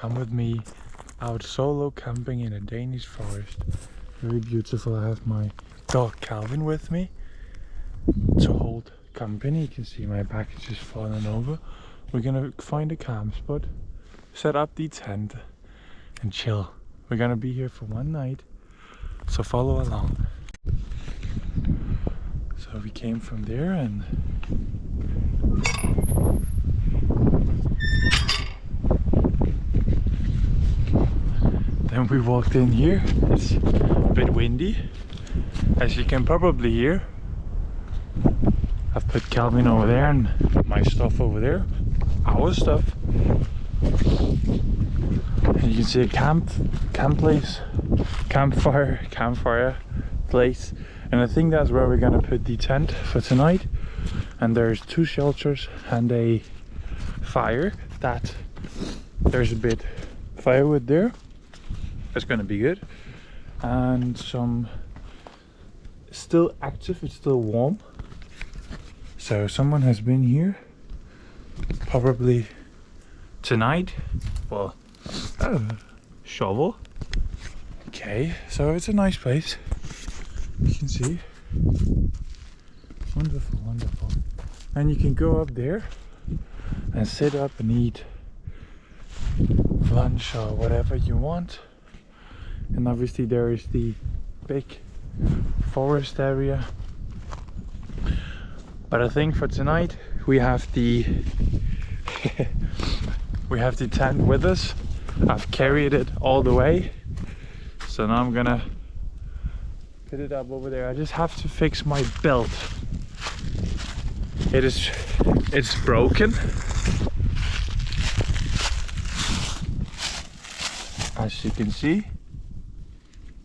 come with me out solo camping in a Danish forest. Very beautiful. I have my dog Calvin with me to hold company. You can see my back is just falling over. We're gonna find a camp spot, set up the tent and chill. We're gonna be here for one night, so follow along. So we came from there and then we walked in here. It's a bit windy, as you can probably hear. I've put Calvin over there and my stuff over there, our stuff. And you can see a campfire place. And I think that's where we're gonna put the tent for tonight. And there's 2 shelters and a fire. There's a bit firewood there. That's gonna be good. And some still active, it's still warm. So someone has been here probably tonight. Well, shovel. Okay, so it's a nice place. You can see. Wonderful, wonderful. And you can go up there and sit up and eat lunch or whatever you want. And obviously there is the big forest area. But I think for tonight we have the we have the tent with us. I've carried it all the way. So now I'm gonna put it up over there. I just have to fix my belt. It's broken. As you can see.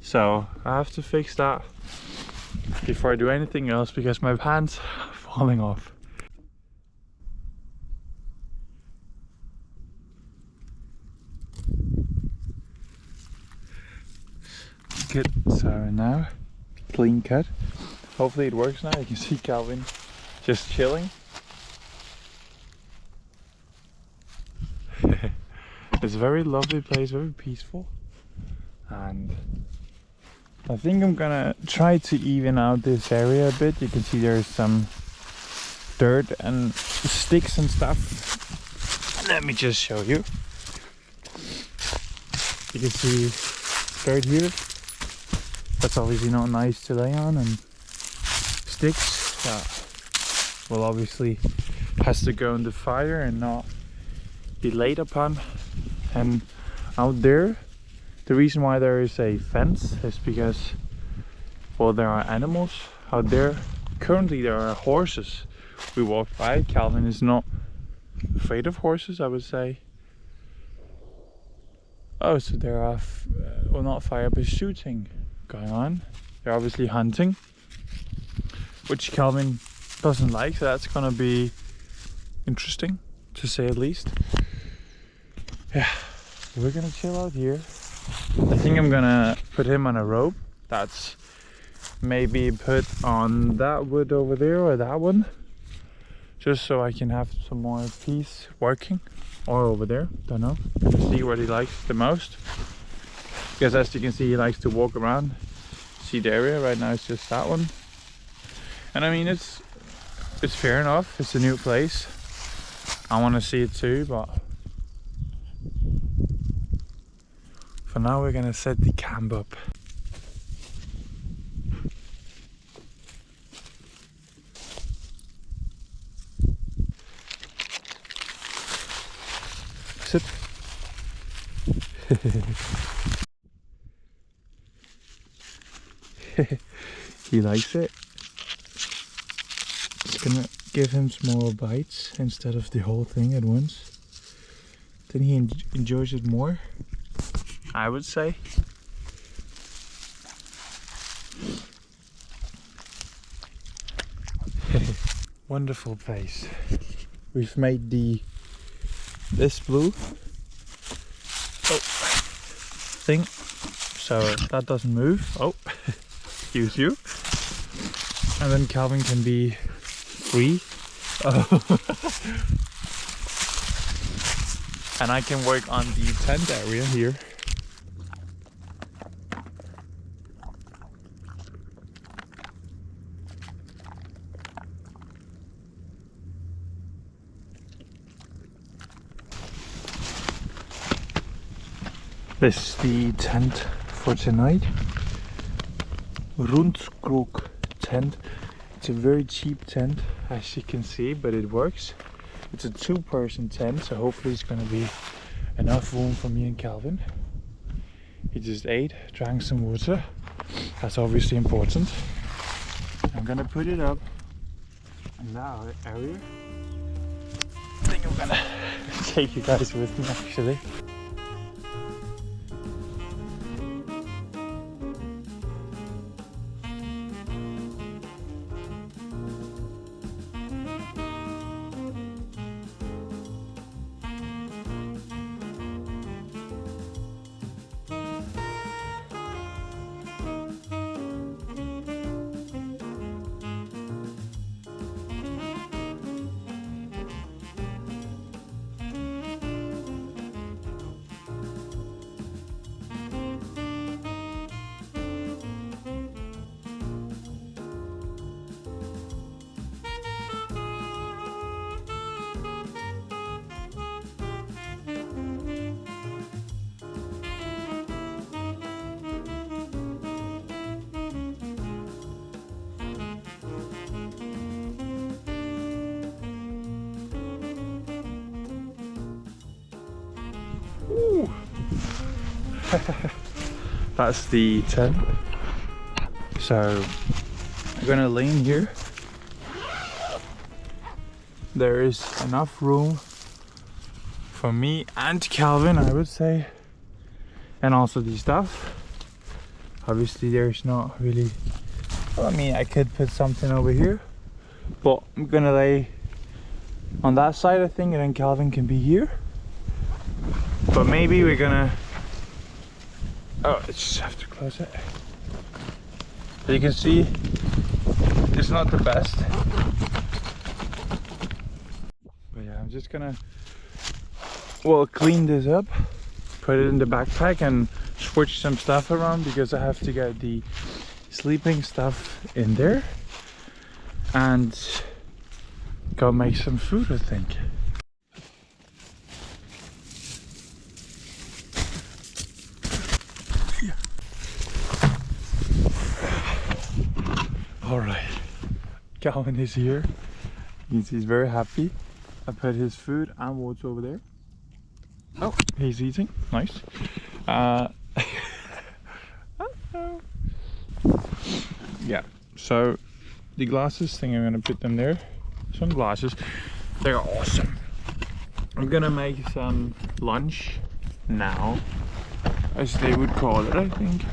So I have to fix that before I do anything else because my pants are falling off. Good. So now clean cut. Hopefully it works now. You can see Calvin just chilling. It's a very lovely place, very peaceful. And I think I'm gonna try to even out this area a bit. You can see there's some dirt and sticks and stuff. Let me just show you. You can see dirt here. That's obviously not nice to lay on, and sticks that will obviously has to go in the fire and not be laid upon. And out there, the reason why there is a fence is because, well, there are animals out there. Currently there are horses. We walked by. Calvin is not afraid of horses, I would say. Oh, so there are, well, not fire, but shooting going on. They're obviously hunting, which Calvin doesn't like, so that's gonna be interesting, to say at least. Yeah, we're gonna chill out here. I think I'm gonna put him on a rope that's maybe put on that wood over there or that one, just so I can have some more peace working, or over there, don't know. Gonna see what he likes the most, because as you can see, he likes to walk around, see the area. Right now it's just that one, and I mean it's fair enough. It's a new place. I want to see it too, but for now we're gonna set the camp up. Sit. He likes it. Just gonna give him small bites instead of the whole thing at once. Then he enjoys it more, I would say. Wonderful place. We've made this blue thing so that doesn't move. Oh, excuse you. And then Calvin can be free. Oh. and I can work on the tent area here. This is the tent for tonight. Rundkrok tent. It's a very cheap tent, as you can see, but it works. It's a 2-person tent, so hopefully it's gonna be enough room for me and Calvin. He just ate, drank some water. That's obviously important. I'm gonna put it up in that area. I think I'm gonna take you guys with me actually. That's the tent. So I'm gonna lay in here. There is enough room for me and Calvin, I would say, and also the stuff. Obviously there's not really, well, I mean I could put something over here, but I'm gonna lay on that side I think, and then Calvin can be here. But maybe we're gonna, oh, I just have to close it. But you can see it's not the best. But yeah, I'm just gonna, well, clean this up, put it in the backpack and switch some stuff around because I have to get the sleeping stuff in there and go make some food, I think. Alright, Calvin is here. He's very happy. I put his food and water over there. Oh, he's eating. Nice. Yeah, so the glasses thing, I'm gonna put them there. Some glasses. They're awesome. I'm gonna make some lunch now, as they would call it, I think.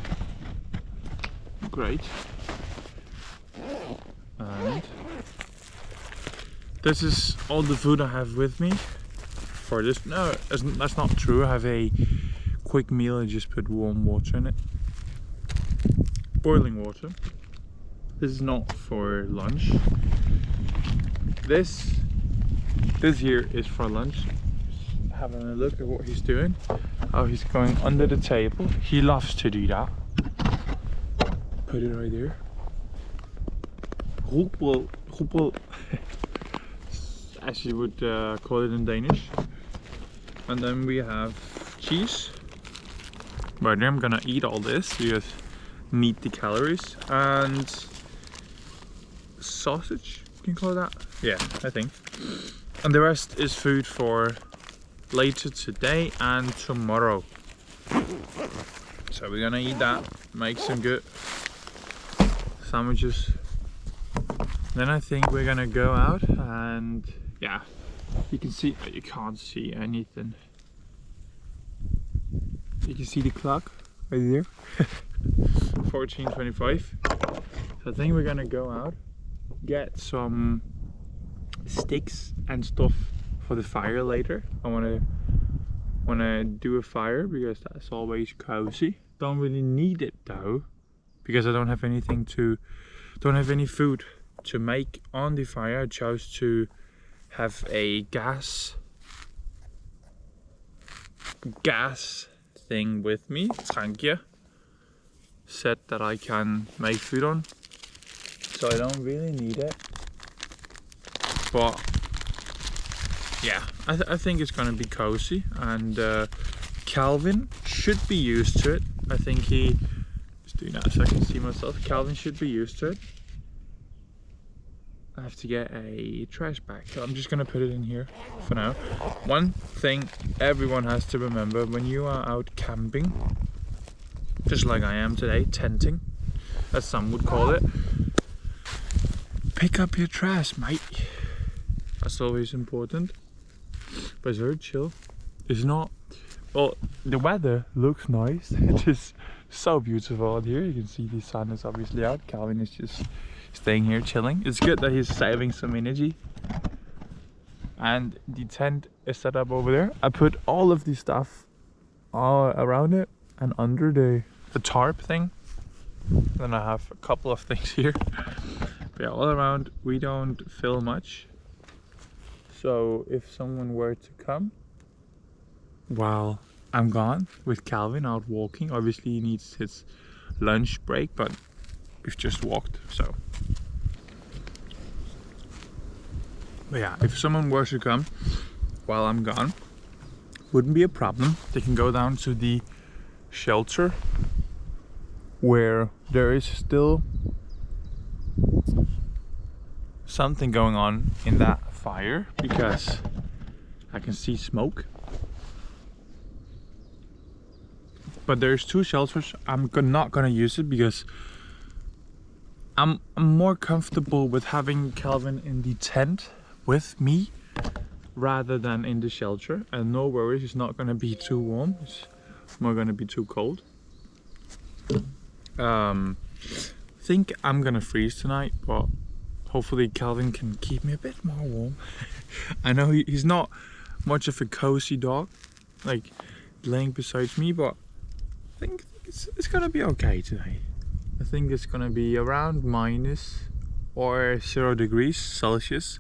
Great. And this is all the food I have with me for this. No, that's not true. I have a quick meal. I just put warm water in it, boiling water. This is not for lunch. This here is for lunch. Just having a look at what he's doing. Oh, he's going under the table. He loves to do that. Put it right there. Roepel, as you would call it in Danish. And then we have cheese. Right there, I'm gonna eat all this because I need the calories. And sausage, can you call it that? Yeah, I think. And the rest is food for later today and tomorrow. So we're gonna eat that, make some good sandwiches. Then I think we're gonna go out and yeah, you can see, you can't see anything. You can see the clock right there, 14:25. So I think we're gonna go out, get some sticks and stuff for the fire later. I wanna do a fire because that's always cozy. Don't really need it though, because I don't have any food to make on the fire. I chose to have a gas gas thing with me, tranke set that I can make food on, so I don't really need it. But yeah, I think it's gonna be cozy, and Calvin should be used to it. I think he is doing that so I can see myself. Calvin should be used to it. I have to get a trash bag, so I'm just gonna put it in here for now. One thing everyone has to remember when you are out camping, just like I am today, tenting, as some would call it, pick up your trash, mate. That's always important. But it's very chill. It's not, well, the weather looks nice. It is so beautiful out here. You can see the sun is obviously out. Calvin is just staying here chilling. It's good that he's saving some energy. And the tent is set up over there. I put all of the stuff all around it and under the tarp thing. Then I have a couple of things here. But yeah, all around we don't fill much. So if someone were to come while I'm gone with Calvin out walking, obviously he needs his lunch break, but we've just walked, so. But yeah, if someone were to come while I'm gone, wouldn't be a problem. They can go down to the shelter where there is still something going on in that fire, because I can see smoke. But there's two shelters. I'm not gonna use it because I'm more comfortable with having Calvin in the tent with me rather than in the shelter. And no worries, it's not gonna be too warm. It's more gonna be too cold. Think I'm gonna freeze tonight, but hopefully Calvin can keep me a bit more warm. I know he's not much of a cozy dog, like laying beside me, but I think it's gonna be okay today. I think it's gonna be around minus or 0 degrees Celsius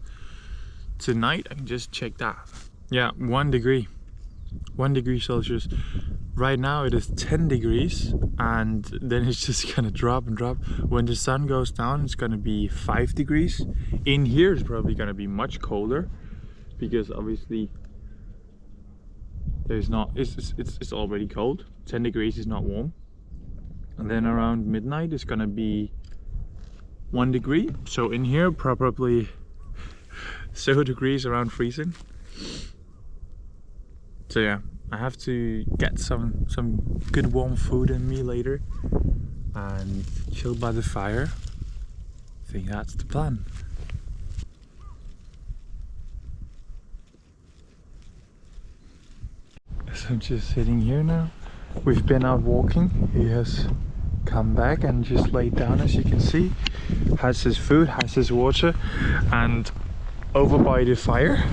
tonight. I can just check that. Yeah, 1 degree. 1 degree Celsius. Right now it is 10 degrees, and then it's just gonna drop and drop. When the sun goes down, it's gonna be 5 degrees. In here it's probably gonna be much colder, because obviously there's not, it's already cold. 10 degrees is not warm. And then around midnight it's gonna be 1 degree. So in here probably 0 degrees, around freezing. So yeah, I have to get some good warm food in me later and chill by the fire. I think that's the plan. So I'm just sitting here now. We've been out walking. He has come back and just laid down, as you can see. Has his food, has his water, and over by the fire,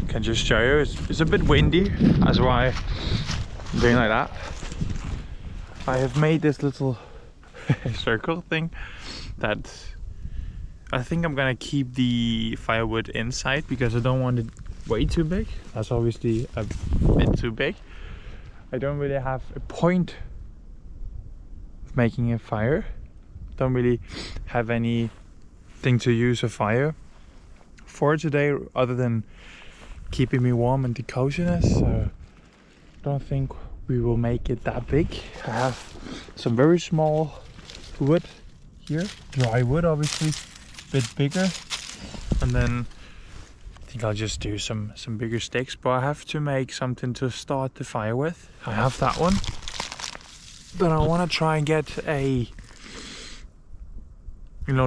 can just show you, it's a bit windy, that's why I'm doing like that. I have made this little circle thing that I think I'm gonna keep the firewood inside, because I don't want it way too big. That's obviously a bit too big. I don't really have a point of making a fire. Don't really have anything to use a fire for today other than keeping me warm and the coziness. So I don't think we will make it that big. I have some very small wood here, dry wood obviously, a bit bigger, and then I think I'll just do some bigger sticks. But I have to make something to start the fire with. I have that one, but I want to try and get the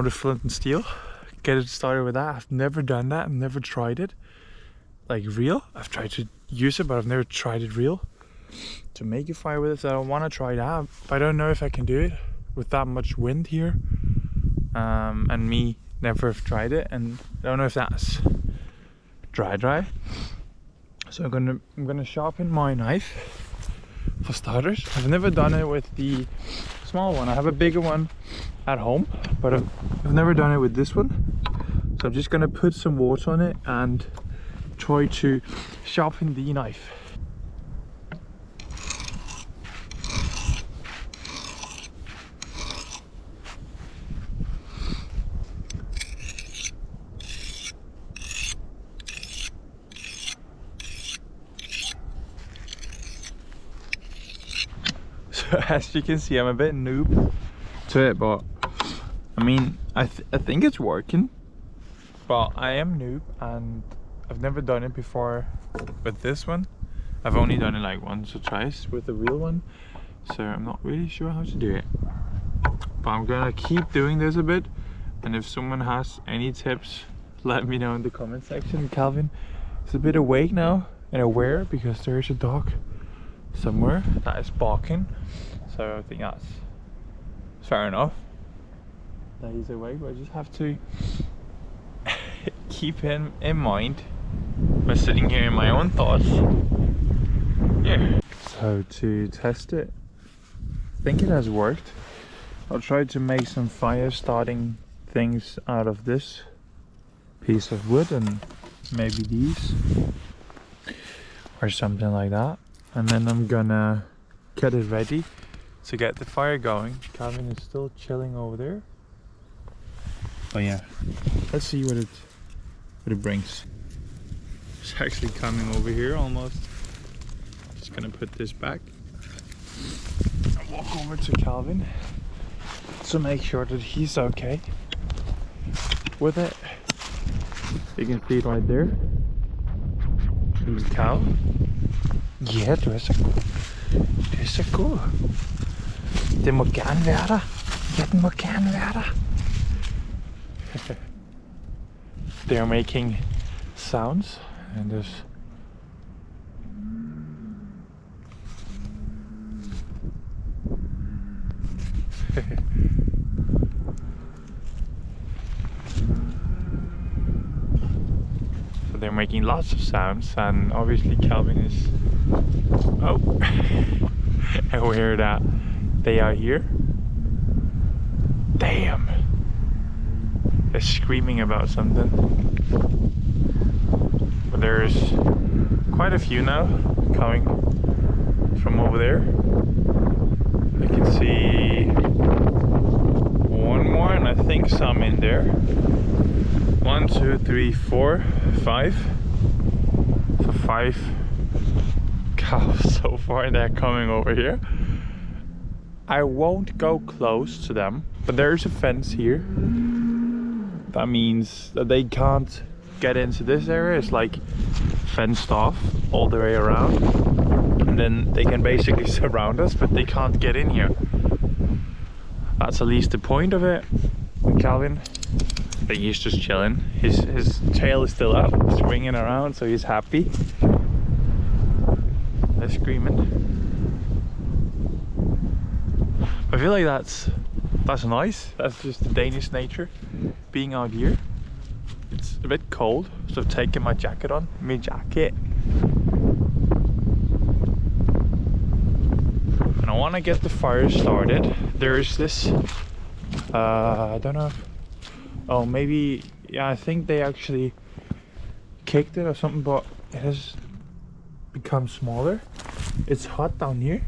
flint and steel, get it started with that. I've never done that. I've never tried it like real. I've tried to use it, but I've never tried it real to make a fire with it. So I want to try that, but I don't know if I can do it with that much wind here, and me never have tried it, and I don't know if that's dry. So I'm gonna sharpen my knife for starters. I've never done it with the small one. I have a bigger one at home, but I've never done it with this one. So I'm just gonna put some water on it and try to sharpen the knife. So as you can see, I'm a bit noob to it, but I mean, I think it's working. But I am noob and I've never done it before with this one. I've only done it like once or twice with the real one, so I'm not really sure how to do it. But I'm gonna keep doing this a bit, and if someone has any tips, let me know in the comment section. Calvin is a bit awake now and aware because there is a dog somewhere that is barking, so I think that's fair enough that he's awake, but I just have to keep him in mind by sitting here in my own thoughts. Yeah. So to test it, I think it has worked. I'll try to make some fire starting things out of this piece of wood and maybe these or something like that, and then I'm gonna get it ready to get the fire going. Calvin is still chilling over there, but yeah, let's see what it brings. It's actually coming over here almost. Just gonna put this back and walk over to Calvin to make sure that he's okay with it. You can see it right there. Little cow. Ja, du er så god. Du er så god. Den må gerne være der. Ja, den må gerne være der. They're making sounds and there's so they're making lots of sounds, and obviously Calvin is aware that they are here. Damn, they're screaming about something, but there's quite a few now coming from over there. I can see one more, and I think some in there. 1, 2, 3, 4, 5. So 5 cows so far. They're coming over here. I won't go close to them, but there's a fence here. That means that they can't get into this area. It's like fenced off all the way around, and then they can basically surround us, but they can't get in here. That's at least the point of it. And Calvin, I think he's just chilling. His tail is still up, swinging around, so he's happy. They're screaming. I feel like that's nice. That's just the Danish nature being out here. It's a bit cold, so I've taken my jacket on. My jacket. And I want to get the fire started. There is this, I don't know. Oh, maybe, yeah, I think they actually kicked it or something, but it has become smaller. It's hot down here,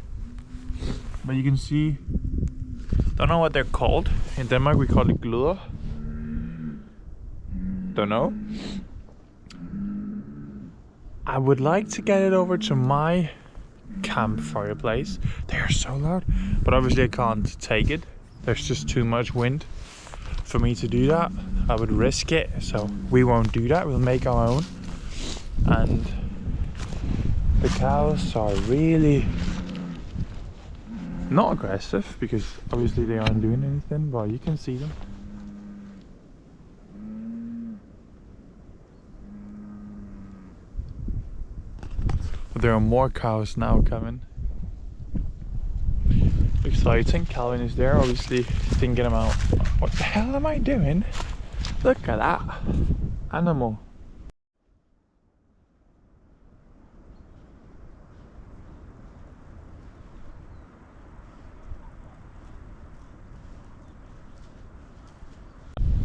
but you can see, don't know what they're called. In Denmark we call it gløder. Don't know. I would like to get it over to my campfire place. They are so loud, but obviously I can't take it. There's just too much wind for me to do that. I would risk it, so we won't do that. We'll make our own. And the cows are really not aggressive, because obviously they aren't doing anything, but you can see them. But there are more cows now coming. Exciting. Calvin is there, obviously thinking about, what the hell am I doing? Look at that animal.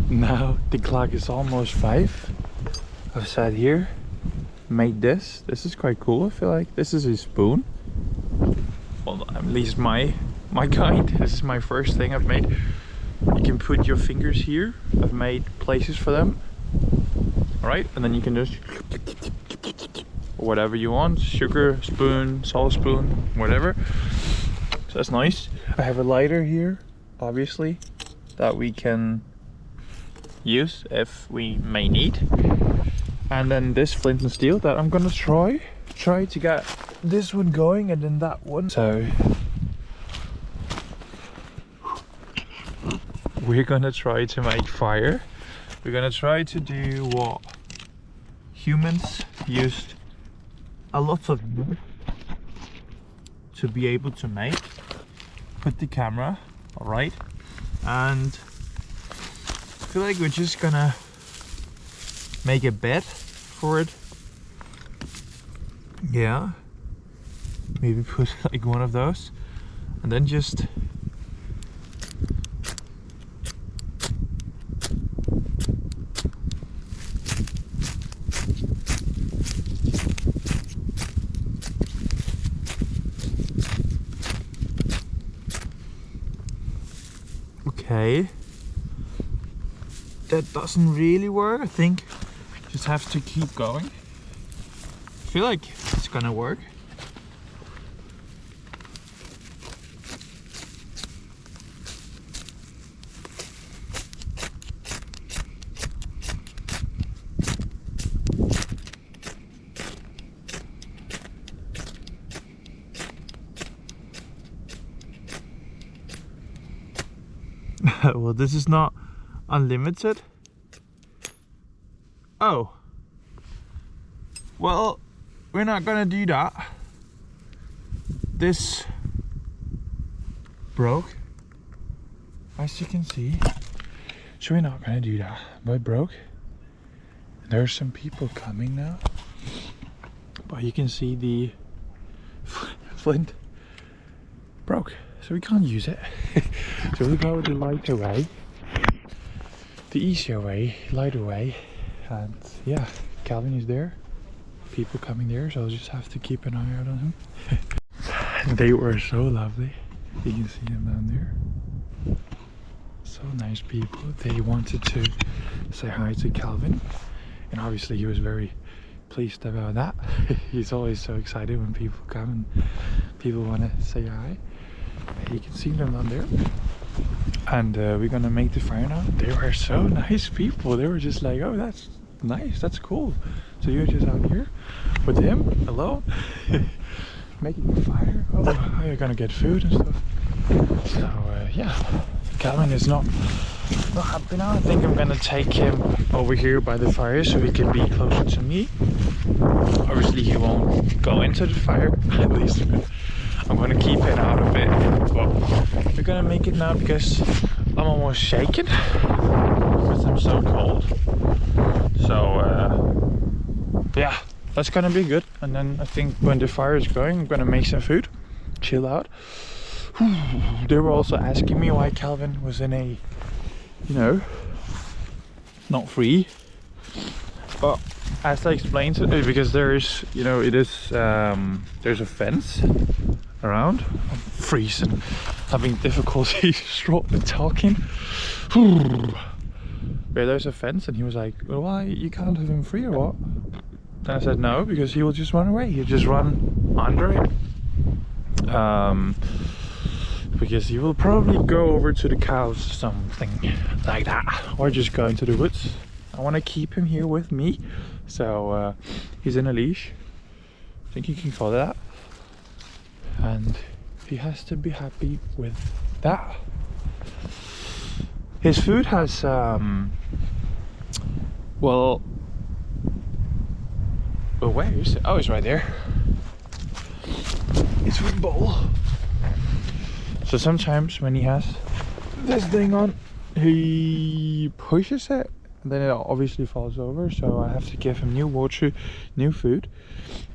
Now the clock is almost 5. I've sat here, made this. This is quite cool. I feel like this is a spoon. Well, at least my kind. This is my first thing I've made. You can put your fingers here. I've made places for them. Alright, and then you can just whatever you want. Sugar spoon, salt spoon, whatever. So that's nice. I have a lighter here, obviously, that we can use if we may need. And then this flint and steel that I'm gonna try to get this one going, and then that one. So we're gonna try to make fire. We're gonna try to do what humans used a lot of wood to be able to make. Put the camera, all right, and I feel like we're just gonna make a bed for it. Yeah, maybe put like one of those, and then just okay. That doesn't really work. I think just have to keep going. I feel like it's gonna work. Well, this is not unlimited. Oh. Well, we're not gonna do that. This broke, as you can see. So we're not gonna do that. But it broke. There's some people coming now. But you can see the flint broke. So we can't use it. So we'll go the lighter way. The easier way, lighter way. And yeah, Calvin is there. People coming there, so I'll just have to keep an eye out on him. They were so lovely. You can see them down there. So nice people. They wanted to say hi to Calvin. And obviously he was very pleased about that. He's always so excited when people come and people want to say hi. You can see them down there. And we're gonna make the fire now. They were so nice people. They were just like, oh, that's nice, that's cool. So you're just out here with him alone, making the fire. Oh, how you're gonna get food and stuff. So yeah, Calvin is not happy now. I think I'm gonna take him over here by the fire so he can be closer to me. Obviously he won't go into the fire, at least I'm gonna keep it out of it. But we're gonna make it now because I'm almost shaking because I'm so cold. So yeah, that's gonna be good. And then I think when the fire is going, I'm gonna make some food, chill out. They were also asking me why Calvin was in a, you know, not free. But as I explained, because there is, you know, it is there's a fence around. I'm freezing, having difficulty talking. Where there's a fence, and he was like, well, why, you can't have him free or what? And I said no, because he will just run away. He'll just run under it. Because he will probably go over to the cows, something like that, or just go into the woods. I want to keep him here with me, so he's in a leash. I think you can call it that. And he has to be happy with that. His food has well, where is it? Oh, it's right there. It's food bowl. So sometimes when he has this thing on, he pushes it and then it obviously falls over, so I have to give him new water, new food.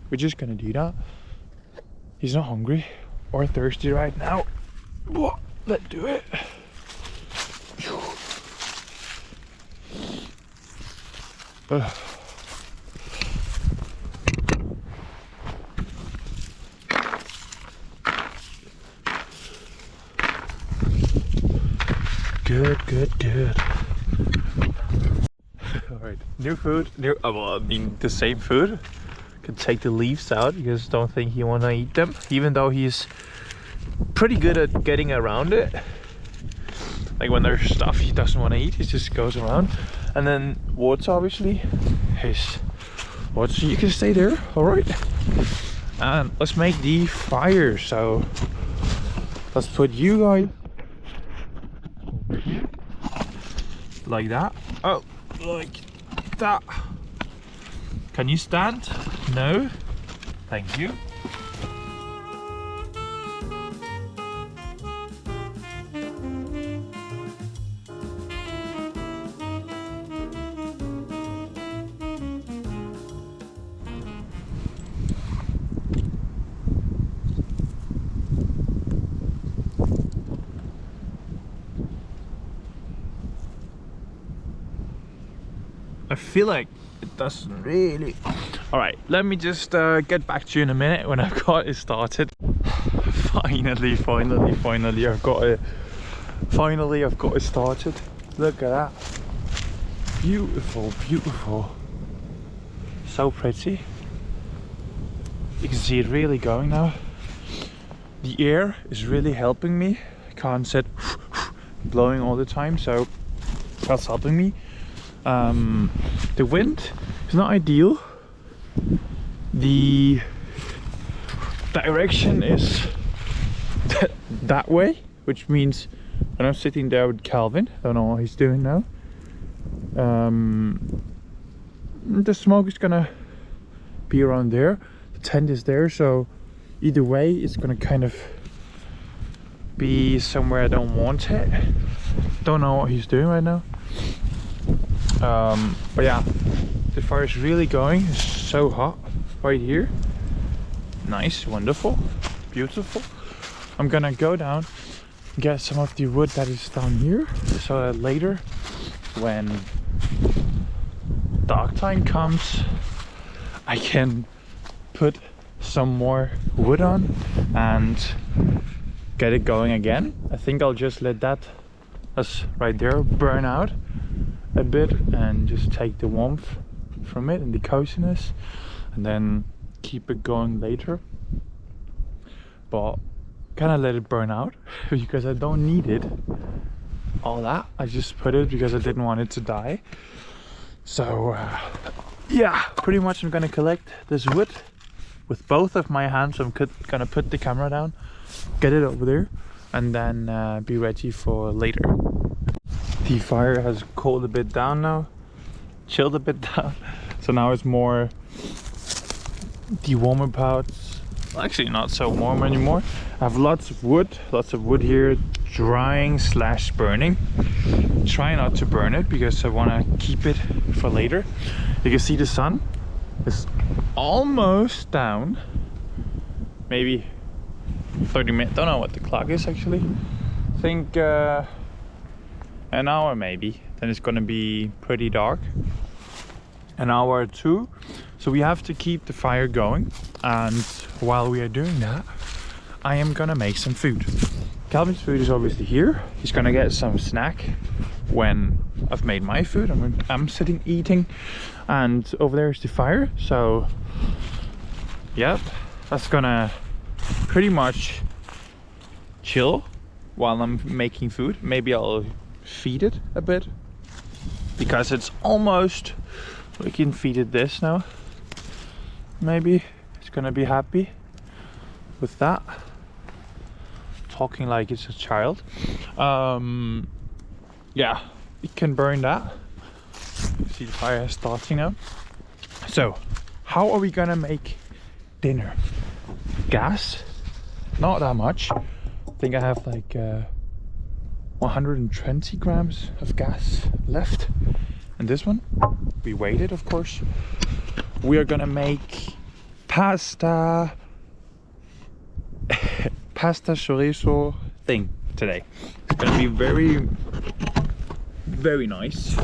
We're just gonna do that. He's not hungry or thirsty right now. Let's do it. Good. Alright, new food, well, I mean the same food. Can take the leaves out because I don't think he wanna eat them, even though he's pretty good at getting around it. Like when there's stuff he doesn't want to eat, he just goes around. And then water, obviously, is water. You can stay there, all right. And let's make the fire. So let's put you guys like that. Oh, like that. Can you stand? No. Thank you. I feel like it doesn't really. All right, let me just get back to you in a minute when I've got it started. Finally, I've got it. Finally, I've got it started. Look at that. Beautiful, beautiful. So pretty. You can see it really going now. The air is really helping me. I can't sit blowing all the time, so that's helping me. The wind is not ideal. The direction is that way, which means when I'm sitting there with Calvin, I don't know what he's doing now. The smoke is gonna be around there. The tent is there, so either way it's gonna kind of be somewhere I don't want it. Don't know what he's doing right now. But yeah, the fire is really going. It's so hot right here. Nice, wonderful, beautiful. I'm gonna go down and get some of the wood that is down here, so that later when dark time comes I can put some more wood on and get it going again. I think I'll just let that, that's right there, burn out a bit and just take the warmth from it and the coziness, and then keep it going later. But kind of let it burn out because I don't need it all that. I just put it because I didn't want it to die. So yeah, pretty much I'm gonna collect this wood with both of my hands. I'm gonna put the camera down, get it over there, and then be ready for later. The fire has cooled a bit down now, chilled a bit down, so now it's more the warmer parts. Actually not so warm anymore. I have lots of wood here, drying / burning. Try not to burn it because I want to keep it for later. You can see the sun is almost down, maybe 30 minutes, don't know what the clock is actually. I think an hour maybe, then it's gonna be pretty dark. An hour or two, so we have to keep the fire going, and while we are doing that I am gonna make some food. Calvin's food is obviously here. He's gonna get some snack when I've made my food. I'm sitting eating, and over there is the fire, so yep, that's gonna pretty much chill while I'm making food. Maybe I'll feed it a bit because it's almost, we can feed it this now. Maybe it's gonna be happy with that. Talking like it's a child. Yeah, we can burn that. See the fire is starting now. So how are we gonna make dinner? Gas, not that much. I think I have like 120 grams of gas left. And this one, we waited, of course. We are gonna make pasta chorizo thing today. It's gonna be very, very nice.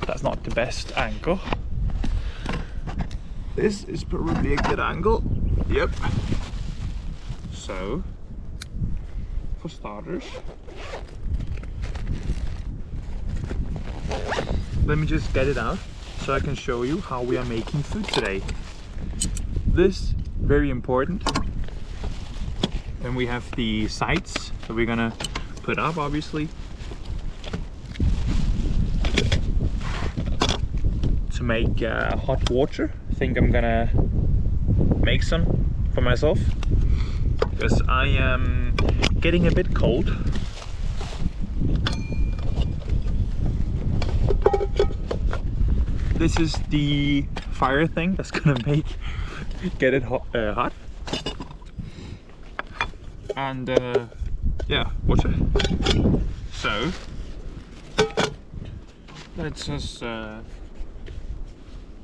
That's not the best angle. This is probably a good angle. Yep. So, for starters, let me just get it out so I can show you how we are making food today. This, very important, Then we have the sides that we're gonna put up, obviously. To make hot water. I think I'm gonna make some for myself because I am getting a bit cold. This is the fire thing that's gonna get it hot. And yeah, water. So let's just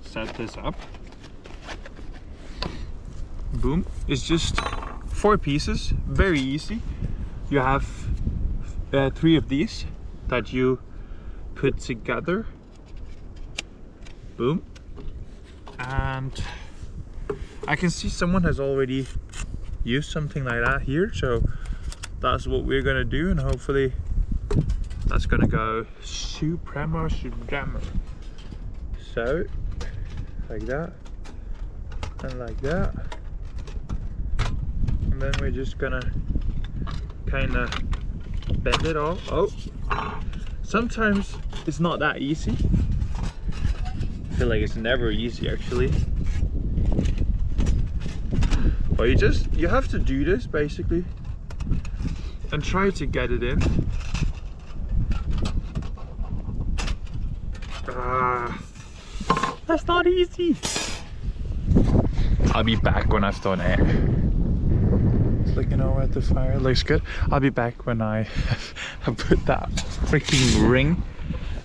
set this up. Boom. It's just 4 pieces, very easy. You have 3 of these that you put together. Boom. And I can see someone has already used something like that here, so that's what we're gonna do, and hopefully that's gonna go supremo. So like that and like that, and then we're just gonna kind of bend it all. Oh, sometimes it's not that easy. I feel like it's never easy actually, but you have to do this basically and try to get it in. That's not easy. I'll be back when I've done it. It's looking over at the fire, looks good. I'll be back when I have put that freaking ring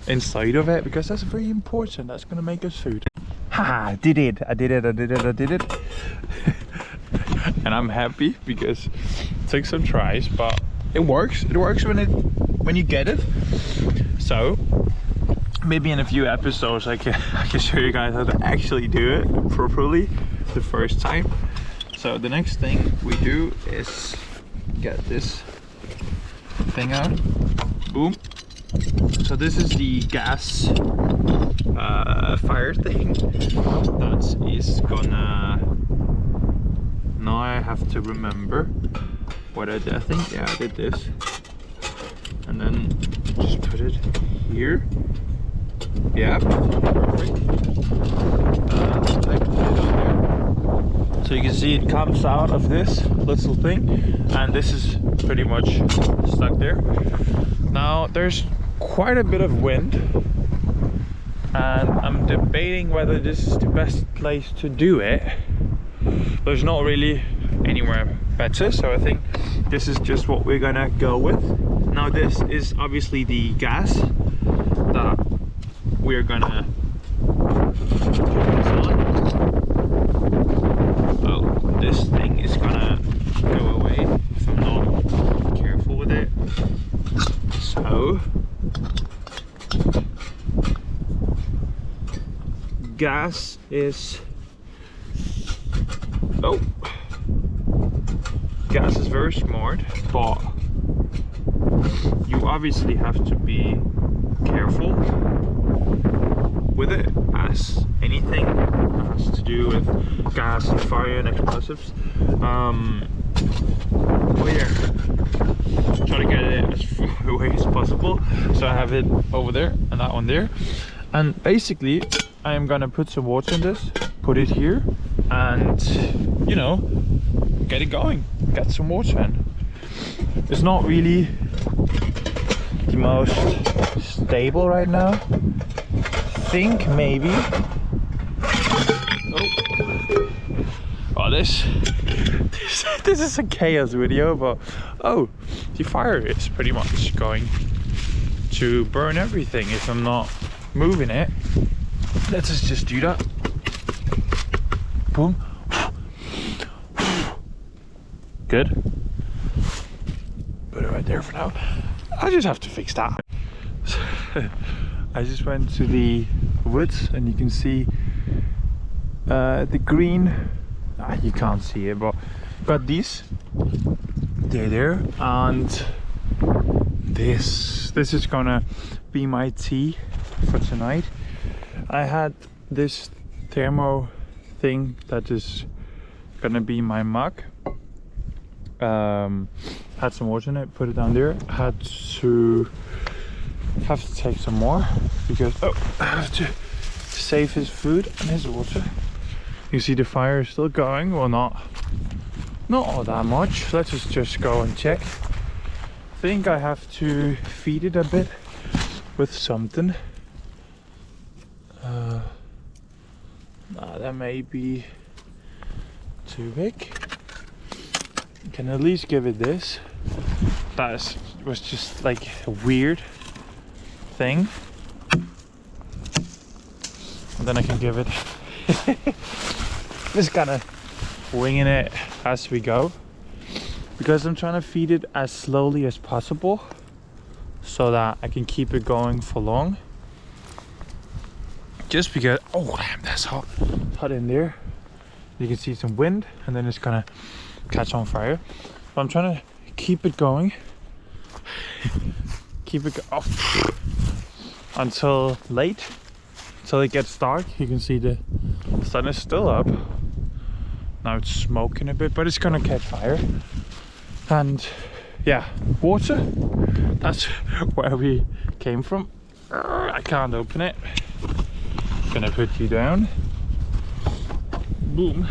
inside of it, because that's very important. That's gonna make us food. Haha, did it. I did it. And I'm happy because it took some tries, but it works. It works when you get it. So maybe in a few episodes I can show you guys how to actually do it properly the first time. So the next thing we do is get this thing out. Boom. So this is the gas fire thing that is gonna, now I have to remember what I did. I think, yeah, I did this, and then just put it here. Yeah, perfect. Like this there. So you can see it comes out of this little thing, and this is pretty much stuck there. Now there's quite a bit of wind, and I'm debating whether this is the best place to do it. There's not really anywhere better, so I think this is just what we're gonna go with. Now this is obviously the gas that we're gonna put this on. Oh, this thing is gonna go away if I'm not careful with it. So gas is, oh, gas is very smart, but you obviously have to be careful with it, as anything has to do with gas and fire and explosives. Oh yeah, try to get it as far away as possible. So I have it over there and that one there, and basically I am gonna put some water in this, put it here, and you know, get it going, get some water in. It's not really the most stable right now. I think maybe, oh, this is a chaos video, but oh, the fire is pretty much going to burn everything if I'm not moving it. Let's just do that. Boom. Good. Put it right there for now. I just have to fix that. I just went to the woods, and you can see the green. You can't see it, but got these. They're there, and this is gonna be my tea for tonight. I had this thermo thing that is gonna be my mug, Had some water in it, put it down there. Had to take some more because I have to save his food and his water. You see the fire is still going, well not all that much. Let's just go and check. I think I have to feed it a bit with something. That may be too big. Can at least give it this. That was just like a weird thing. And then I can give it just kind of winging it as we go, because I'm trying to feed it as slowly as possible so that I can keep it going for long. Just because, oh damn, that's hot in there. You can see some wind and then it's gonna catch on fire. But I'm trying to keep it going. Keep it until late, until it gets dark. You can see the sun is still up. Now it's smoking a bit, but it's gonna catch fire. And yeah, water, that's where we came from. I can't open it. Gonna put you down. Boom.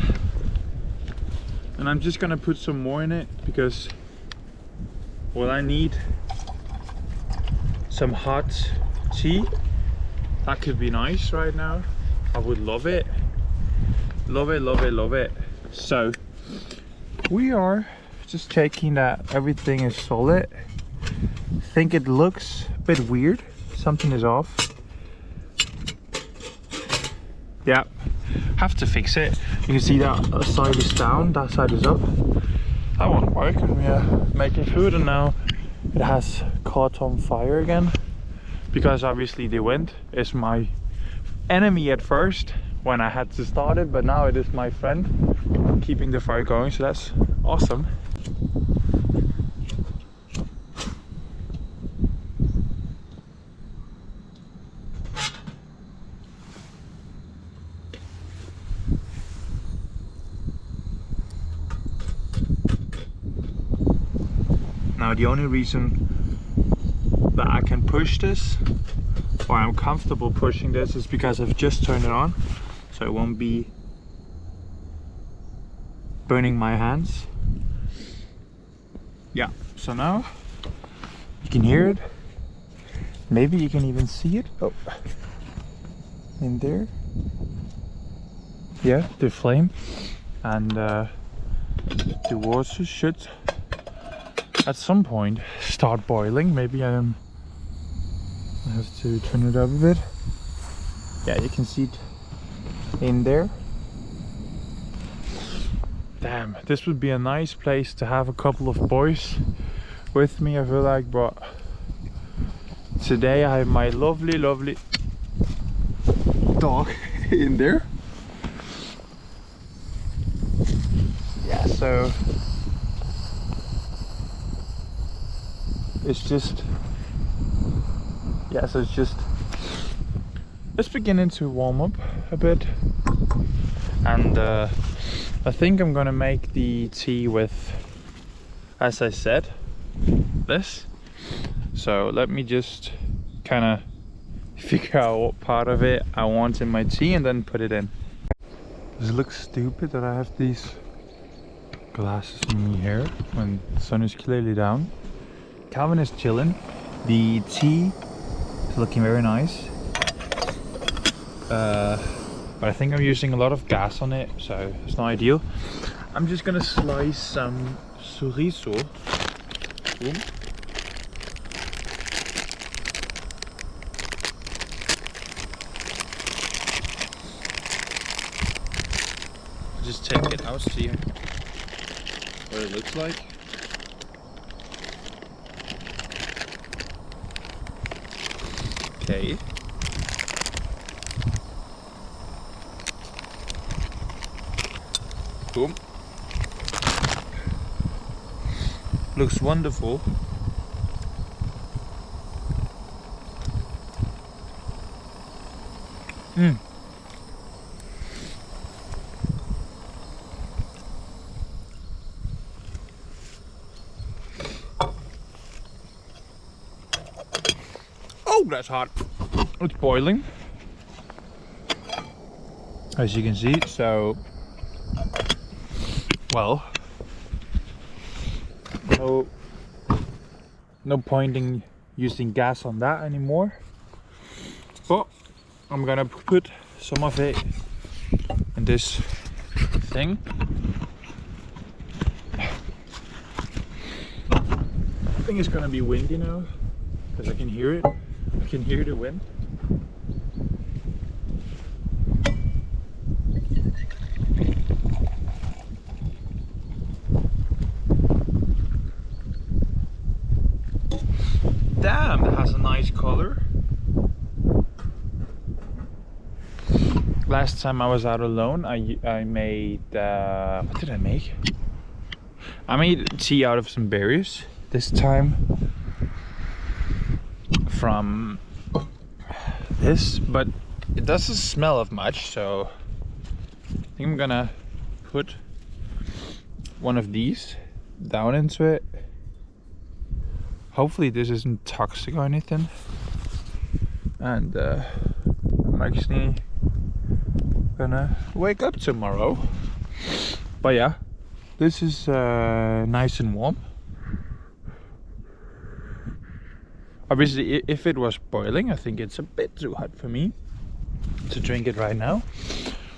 And I'm just gonna put some more in it because, well, I need some hot tea. That could be nice right now. I would love it. Love it, love it, love it. So we are just checking that everything is solid. I think it looks a bit weird. Something is off. Yeah, have to fix it. You can see that side is down, that side is up. That won't work, and we are making food, and now it has caught on fire again. Because obviously the wind is my enemy at first when I had to start it, but now it is my friend keeping the fire going, so that's awesome. Now the only reason that I can push this, or I'm comfortable pushing this, is because I've just turned it on, so it won't be burning my hands. Yeah, so now you can hear it. Maybe you can even see it. Oh, in there. Yeah, the flame, and the water should at some point start boiling. Maybe I have to turn it up a bit. Yeah, you can see it in there. Damn, this would be a nice place to have a couple of boys with me, I feel like, but today I have my lovely dog in there. Yeah, so it's just, yeah, so it's beginning to warm up a bit, and I think I'm gonna make the tea with, as I said, this. So let me just kind of figure out what part of it I want in my tea and then put it in. Does it look stupid that I have these glasses in my hair when the sun is clearly down? Calvin is chilling. The tea is looking very nice. But I think I'm using a lot of gas on it, so it's not ideal. I'm just gonna slice some chorizo. Boom. Just take it out, see what it looks like. Okay. Boom. Looks wonderful. that's hot. It's boiling, as you can see. So, well, no point in using gas on that anymore. But I'm gonna put some of it in this thing. I think it's gonna be windy now because I can hear it. I can hear the wind. Damn, that has a nice color. Last time I was out alone, I made what did I make? I made tea out of some berries. This time from this, but it doesn't smell of much, so I think I'm gonna put one of these down into it. Hopefully this isn't toxic or anything, and I'm actually gonna wake up tomorrow. But yeah, this is nice and warm. Obviously, if it was boiling, I think it's a bit too hot for me to drink it right now.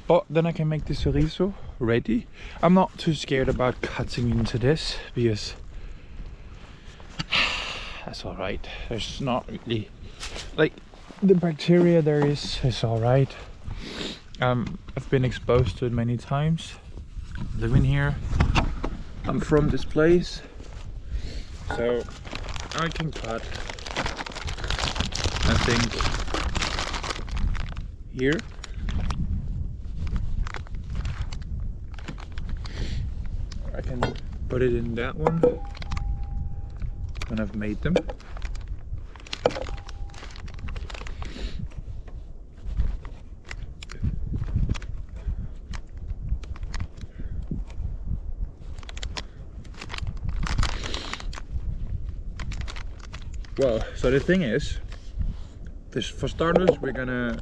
But then I can make the chorizo ready. I'm not too scared about cutting into this because that's all right. There's not really, like, the bacteria there is all right. I've been exposed to it many times living here. I'm from this place, so I can cut, I think, here. I can put it in that one when I've made them. Well, so the thing is, for starters, we're gonna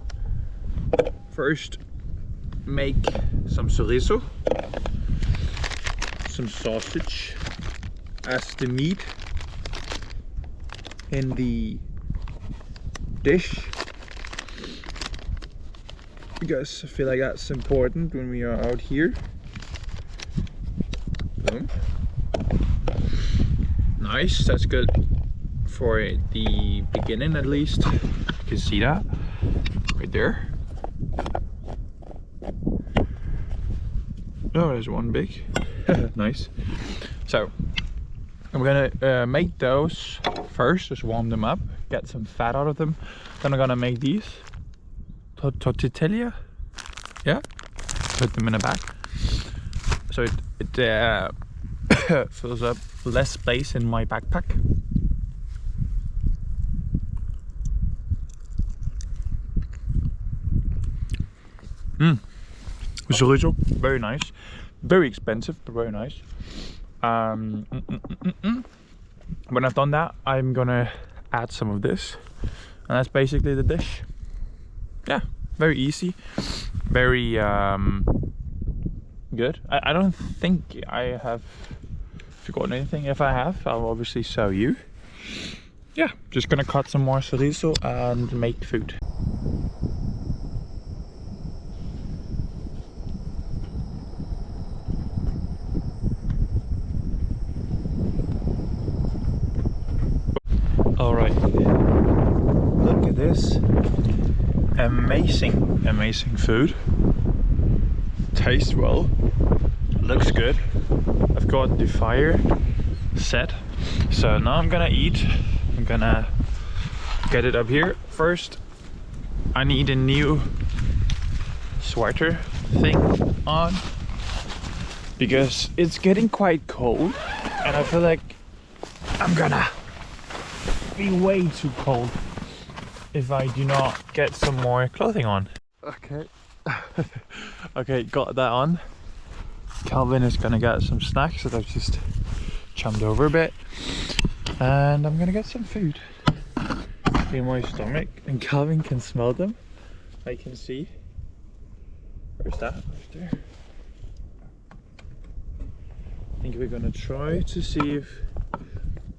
first make some chorizo, some sausage as the meat in the dish, because I feel like that's important when we are out here. Boom. Nice, that's good for the beginning at least. You can see that right there. Oh, there's one big. Nice. So I'm gonna make those first, just warm them up, get some fat out of them. Then I'm gonna make these tortilla. Yeah, put them in a bag, so it fills up less space in my backpack. Chorizo, very nice, very expensive, but very nice. When I've done that, I'm gonna add some of this, and that's basically the dish. Yeah, very easy, very good. I don't think I have forgotten anything. If I have, I'll obviously show you. Yeah, just gonna cut some more chorizo and make food. Alright, look at this amazing food. Tastes well, looks good. I've got the fire set, so now I'm gonna eat. I'm gonna get it up here. First, I need a new sweater thing on because it's getting quite cold, and I feel like I'm gonna be way too cold if I do not get some more clothing on. Okay. Okay, got that on. Calvin is gonna get some snacks that I've just chummed over a bit, and I'm gonna get some food. in my stomach, and Calvin can smell them. I can see. Where's that? Right there. I think we're gonna try to see if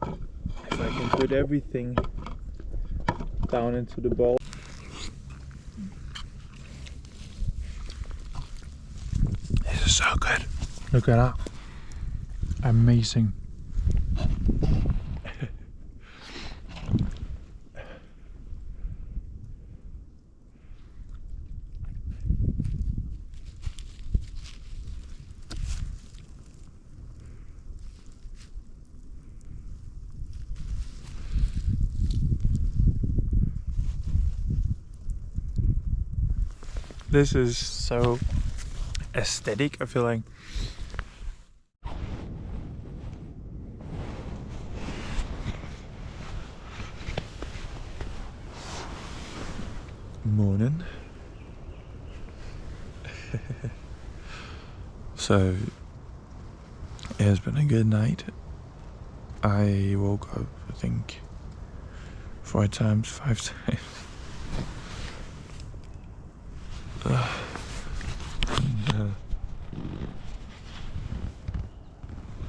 I can put everything down into the bowl. This is so good. Look at that. Amazing. This is so aesthetic, I feel like. Morning. So it has been a good night. I woke up, I think, 5 times. And,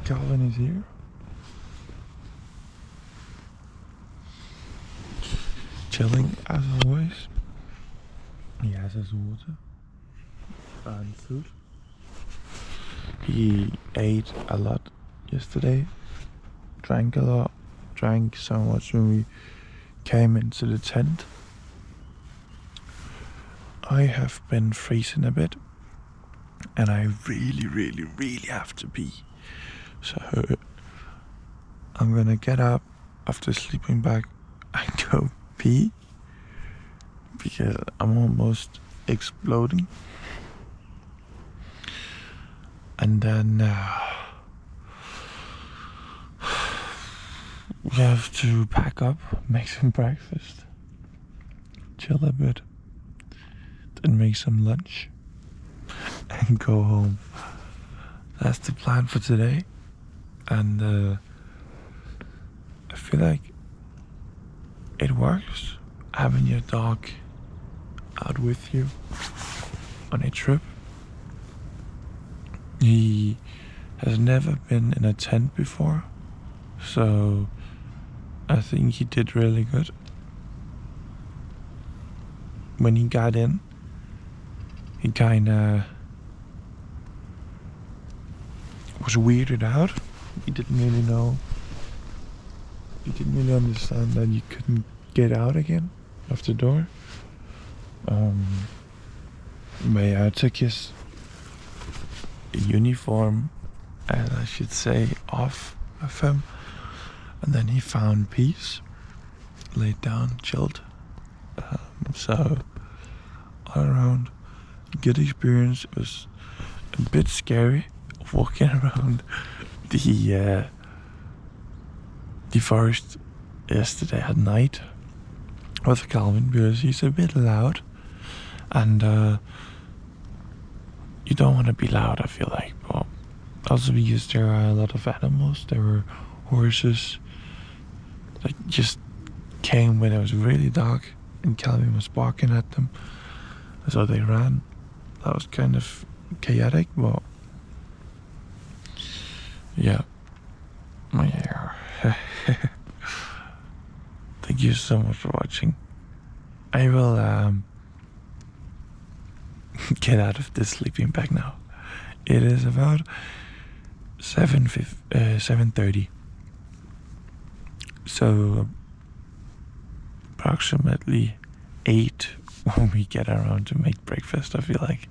Calvin is here. Chilling as always. He has his water and food. He ate a lot yesterday, drank a lot, drank so much when we came into the tent. I have been freezing a bit and I really have to pee. So I'm gonna get up after sleeping bag and go pee because I'm almost exploding. And then we have to pack up, make some breakfast, chill a bit, then make some lunch and go home. That's the plan for today. And I feel like it works having your dog out with you on a trip. He has never been in a tent before, so I think he did really good. When he got in, he kinda was weirded out. He didn't really know. He didn't really understand that you couldn't get out again of the door. But yeah, I took his uniform, and I should say off of him, and then he found peace, laid down, chilled. So all around, good experience. It was a bit scary walking around the forest yesterday at night with Calvin because he's a bit loud, and you don't want to be loud, I feel like. But also because there are a lot of animals. There were horses that just came when it was really dark and Calvin was barking at them, so they ran. That was kind of chaotic, but yeah. My hair. Thank you so much for watching. I will get out of this sleeping bag now. It is about 7:30. So approximately 8 when we get around to make breakfast, I feel like.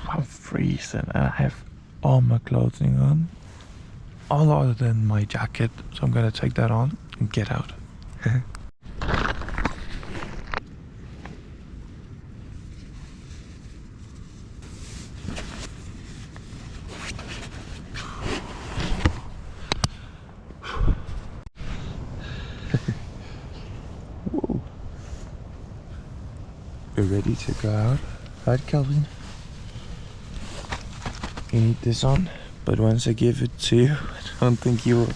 I'm freezing and I have all my clothing on, all other than my jacket, so I'm gonna take that on and get out. We're ready to go out, right, Calvin? You need this on, but once I give it to you, I don't think you will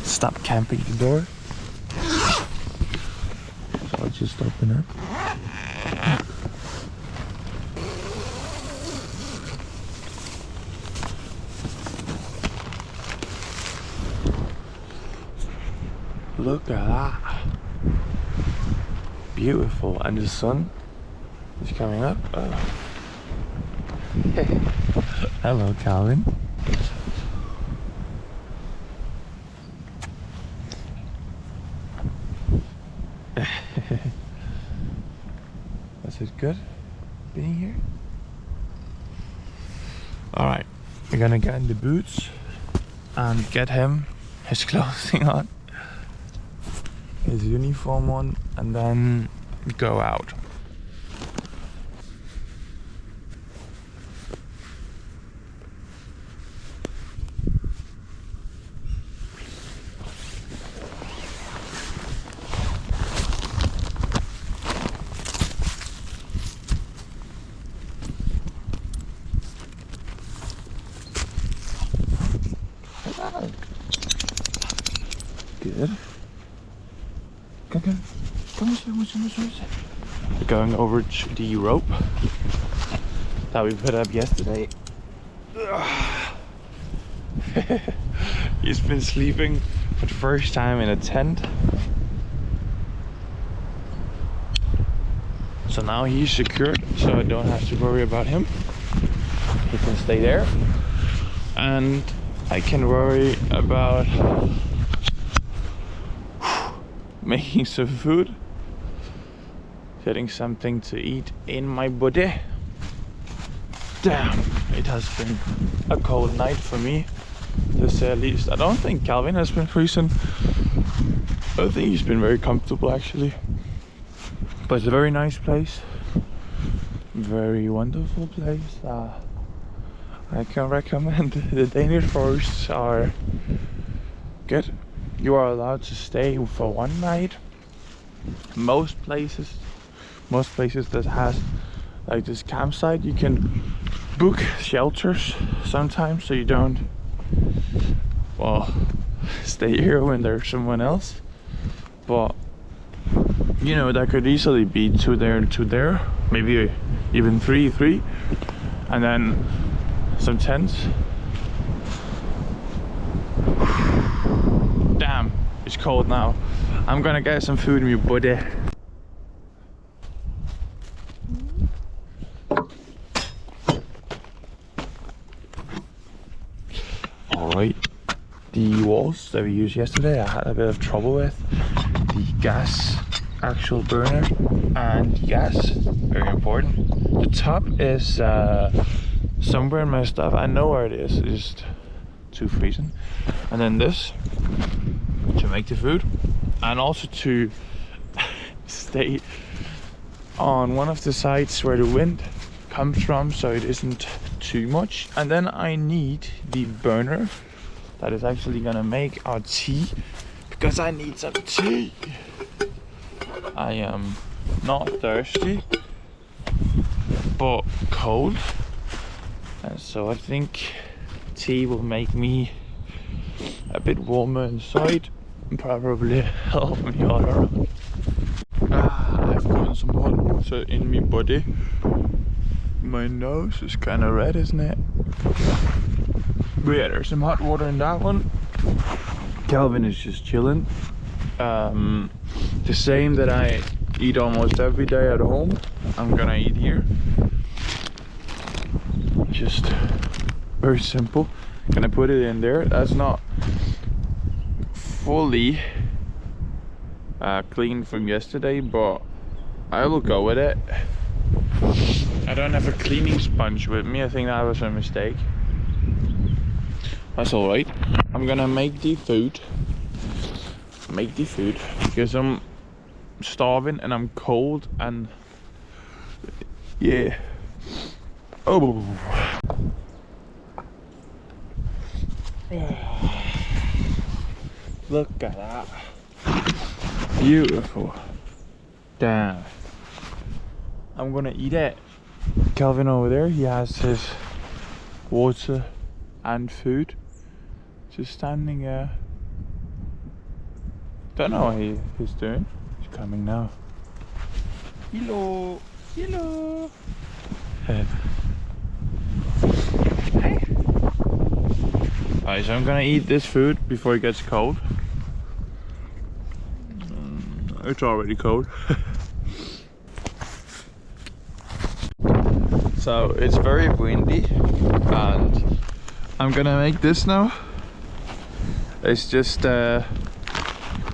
stop camping the door. just open it. Look at that. Beautiful. And the sun is coming up. Oh. Hello, Calvin. Was it good being here? Alright, we're gonna get in the boots and get him his clothing on, his uniform on, and then go out. Good. Come. We're going over to the rope that we put up yesterday. He's been sleeping for the first time in a tent. So now he's secured, so I don't have to worry about him. He can stay there. And I can worry about making some food, getting something to eat in my body. Damn, it has been a cold night for me, to say at least. I don't think Calvin has been freezing. I think he's been very comfortable actually. But it's a very nice place, very wonderful place. I can recommend. The Danish forests are good. You are allowed to stay for one night. Most places that has like this campsite, you can book shelters sometimes, so you don't, well, stay here when there's someone else. But you know, that could easily be two there and two there, maybe even three, and then some tents. Damn, it's cold now. I'm gonna get some food in my body. Alright, the walls that we used yesterday, I had a bit of trouble with. The gas actual burner and gas, very important. The top is somewhere in my stuff. I know where it is, it's just too freezing. And then this to make the food, and also to stay on one of the sides where the wind comes from, so it isn't too much. And then I need the burner that is actually gonna make our tea, because I need some tea. I am not thirsty, but cold, and so I think tea will make me a bit warmer inside and probably help me all around. I've got some hot water in my body. My nose is kind of red, isn't it? But yeah, there's some hot water in that one. Calvin is just chilling. The same that I eat almost every day at home, I'm gonna eat here. Just very simple. Gonna put it in there. That's not fully clean from yesterday, but I will go with it. I don't have a cleaning sponge with me. I think that was a mistake. That's alright. I'm gonna make the food because I'm starving and I'm cold, and yeah. Oh, look at that, beautiful. Damn, I'm gonna eat it. Calvin over there, he has his water and food, just standing there. Don't know what he's doing. He's coming now. Hello. Hello. Hey. Alright, so I'm gonna eat this food before it gets cold. It's already cold. So it's very windy and I'm gonna make this now. It's just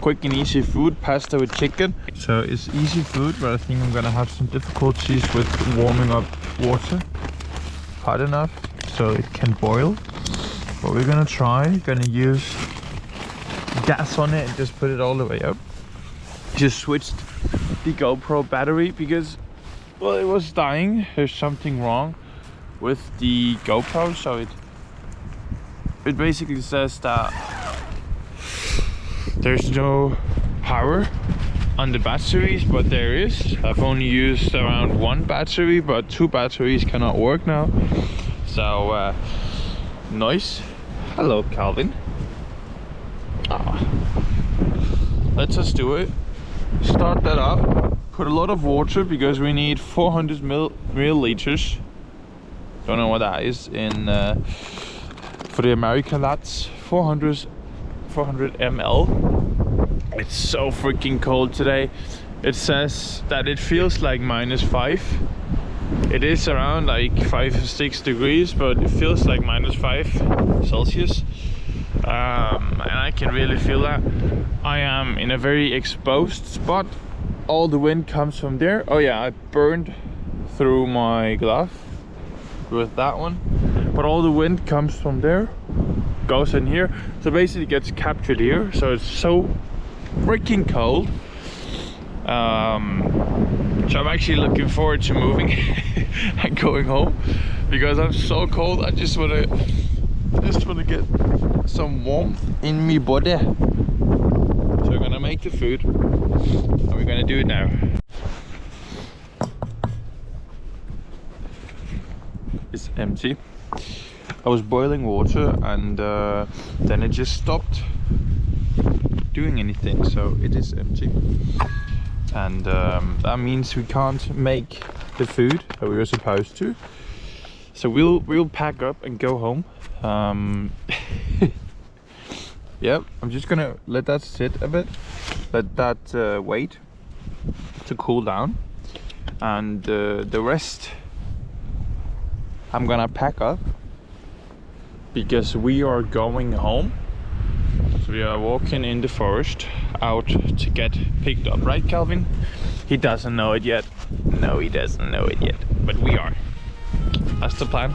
quick and easy food, pasta with chicken. So it's easy food, but I think I'm gonna have some difficulties with warming up water hot enough so it can boil. But we're gonna try, gonna use gas on it and just put it all the way up. Just switched the GoPro battery because, well, it was dying. There's something wrong with the GoPro, so it basically says that there's no power on the batteries, but there is. I've only used around one battery, but two batteries cannot work now. So nice. Hello, Calvin. Let's just do it. Start that up. Put a lot of water because we need 400 milliliters. Don't know what that is in for the American lads. 400 ml. It's so freaking cold today. It says that it feels like -5. It is around like 5 or 6 degrees, but it feels like -5 Celsius. And I can really feel that. I am in a very exposed spot. All the wind comes from there. Oh yeah, I burned through my glove with that one. But all the wind comes from there, goes in here. So basically it gets captured here. So it's so freaking cold. So I'm actually looking forward to moving and going home because I'm so cold. I just wanna get some warmth in me body. So we're gonna make the food and we're gonna do it now. It's empty. I was boiling water and then it just stopped doing anything, so it is empty. And that means we can't make the food that we were supposed to. So we'll pack up and go home. Yep, I'm just gonna let that sit a bit, let that wait to cool down, and the rest I'm gonna pack up because we are going home. So we are walking in the forest out to get picked up, right, Calvin? He doesn't know it yet. No, he doesn't know it yet, but we are. That's the plan.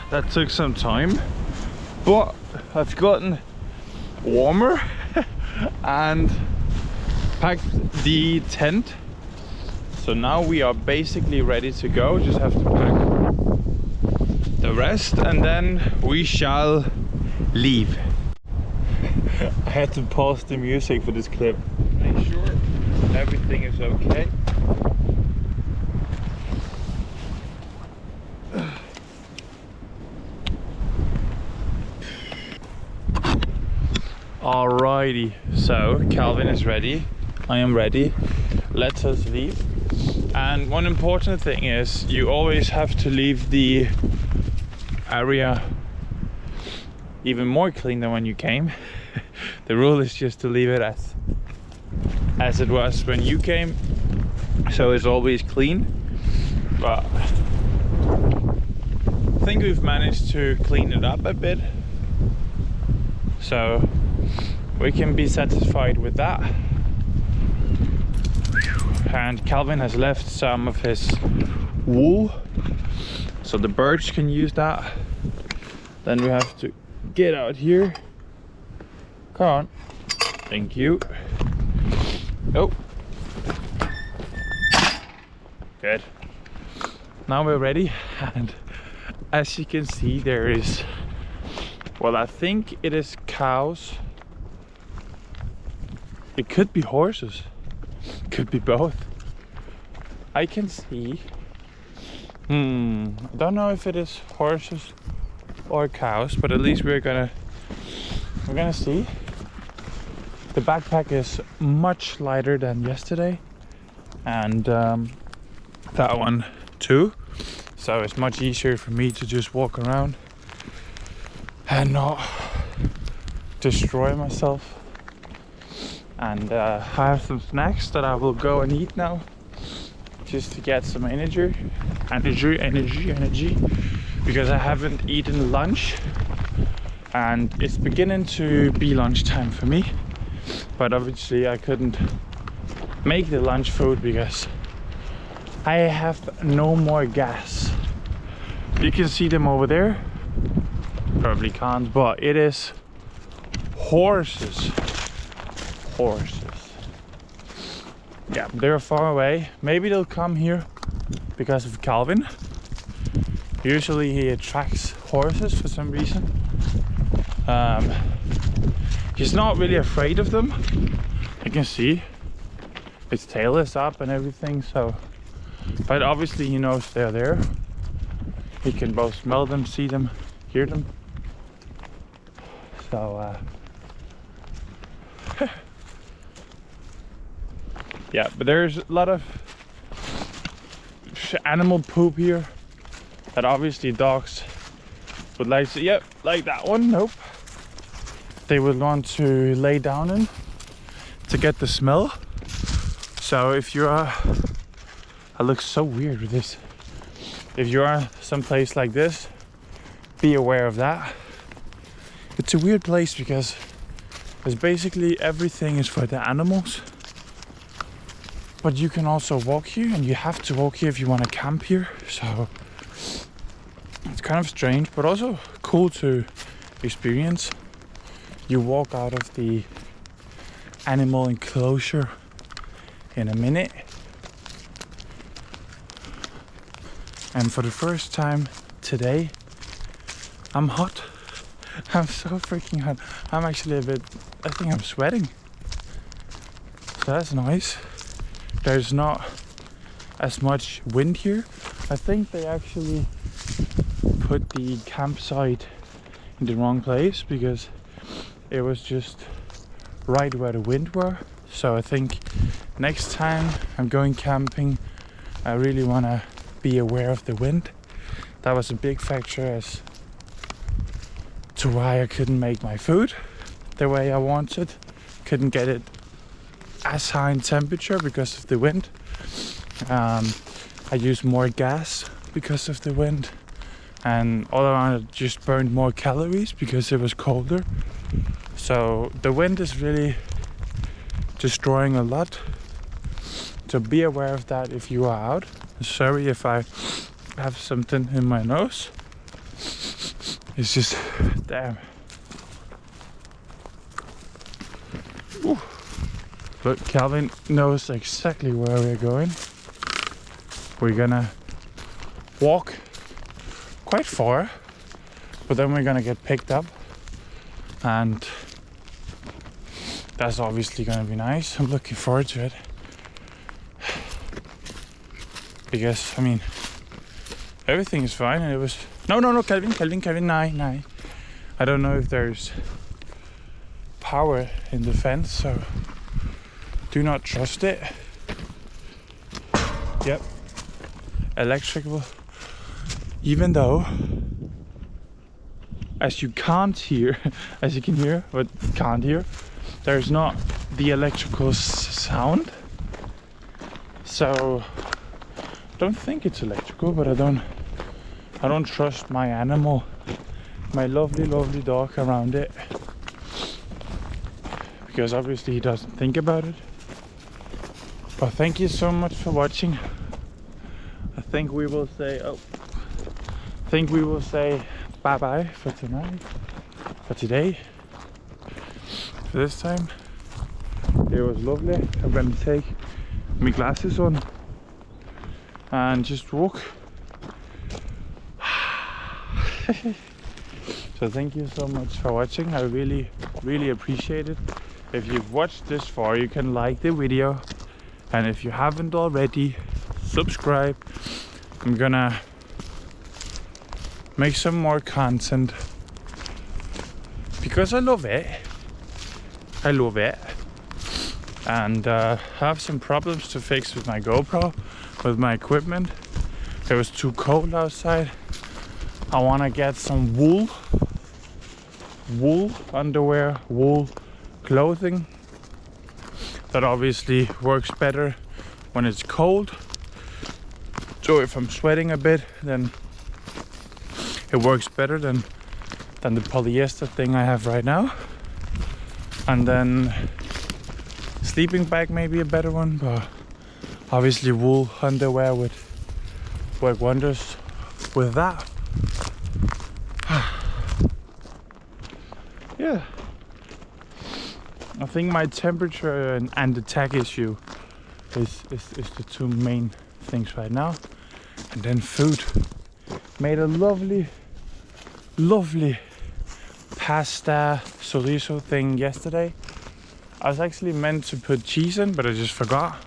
That took some time, but I've gotten warmer and packed the tent. So now we are basically ready to go. Just have to pack the rest and then we shall leave. I had to pause the music for this clip. Make sure everything is okay. Alrighty, so Calvin is ready, I am ready, let us leave. And one important thing is you always have to leave the area even more clean than when you came. The rule is just to leave it as it was when you came, so it's always clean. But I think we've managed to clean it up a bit, so we can be satisfied with that. And Calvin has left some of his wool, so the birds can use that. Then we have to get out here Come on. Thank you. Oh. Good. Now we're ready, and as you can see, there is, well, I think it is cows. It could be horses. Could be both. I can see. I don't know if it is horses or cows, but at least we're gonna see. The backpack is much lighter than yesterday, and that one too. So it's much easier for me to just walk around and not destroy myself. And I have some snacks that I will go and eat now, just to get some energy, because I haven't eaten lunch, and it's beginning to be lunchtime for me. But obviously I couldn't make the lunch food because I have no more gas. You can see them over there. Probably can't, but it is horses. Yeah, they're far away. Maybe they'll come here because of Calvin. Usually he attracts horses for some reason. He's not really afraid of them. You can see its tail is up and everything, so, but obviously he knows they're there. He can both smell them, see them, hear them. So yeah, but there's a lot of animal poop here that obviously dogs would like to, yep, like that one, nope. They would want to lay down in to get the smell. So if you are, I look so weird with this. If you are someplace like this, be aware of that. It's a weird place because there's basically everything is for the animals. But you can also walk here, and you have to walk here if you want to camp here. So it's kind of strange, but also cool to experience. You walk out of the animal enclosure in a minute. And for the first time today, I'm hot. I'm so freaking hot. I'm actually a bit, I think I'm sweating. So that's nice. There's not as much wind here. I think they actually put the campsite in the wrong place because it was just right where the wind were. So I think next time I'm going camping, I really want to be aware of the wind. That was a big factor as to why I couldn't make my food the way I wanted. Couldn't get it as high in temperature because of the wind. I used more gas because of the wind, and all around it just burned more calories because it was colder. So the wind is really destroying a lot. So be aware of that if you are out. Sorry if I have something in my nose. It's just, damn. Ooh. Look, Calvin knows exactly where we're going. We're gonna walk quite far, but then we're gonna get picked up, and that's obviously gonna be nice. I'm looking forward to it. Because, I mean, everything is fine, and it was... No, Calvin, nine. I don't know if there's power in the fence, so do not trust it. Yep. Electrical. Even though, as you can't hear, as you can hear, but can't hear, there's not the electrical sound. So, I don't think it's electrical, but I don't trust my animal, my lovely dog around it, because obviously he doesn't think about it. But thank you so much for watching. I think we will say bye bye for tonight, for today. for this time. It was lovely. I'm gonna take my glasses on and just walk. So thank you so much for watching. I really appreciate it. If you've watched this far, you can like the video, and if you haven't already, subscribe. I'm gonna make some more content because I love it. And have some problems to fix with my GoPro, with my equipment. It was too cold outside. I want to get some wool underwear, wool clothing. That obviously works better when it's cold. So if I'm sweating a bit, then it works better than the polyester thing I have right now. And then sleeping bag may be a better one, but obviously wool underwear would work wonders with that. Yeah, I think my temperature and the tag issue is the two main things right now. And then food. Made a lovely pasta chorizo thing yesterday. I was actually meant to put cheese in, but I just forgot.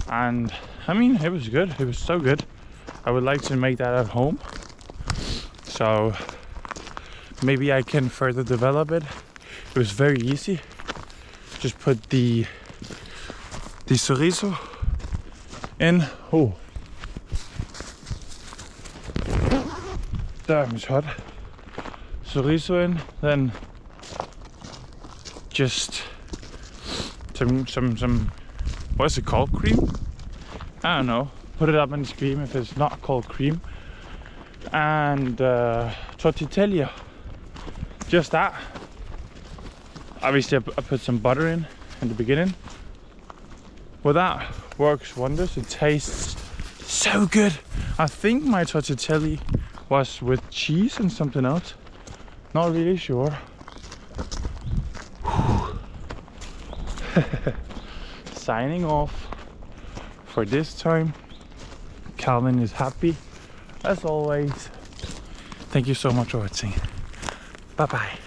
And I mean, it was good. It was so good. I would like to make that at home. So maybe I can further develop it. It was very easy. Just put the chorizo in. Oh, damn, it's hot. Chorizo in, then just some what's it called, cream? I don't know, put it up in the cream if it's not called cream. And tortilla, just that. Obviously I put some butter in the beginning. Well, that works wonders. It tastes so good. I think my tortilla was with cheese and something else, not really sure. Signing off for this time. Calvin is happy as always. Thank you so much for watching. Bye bye.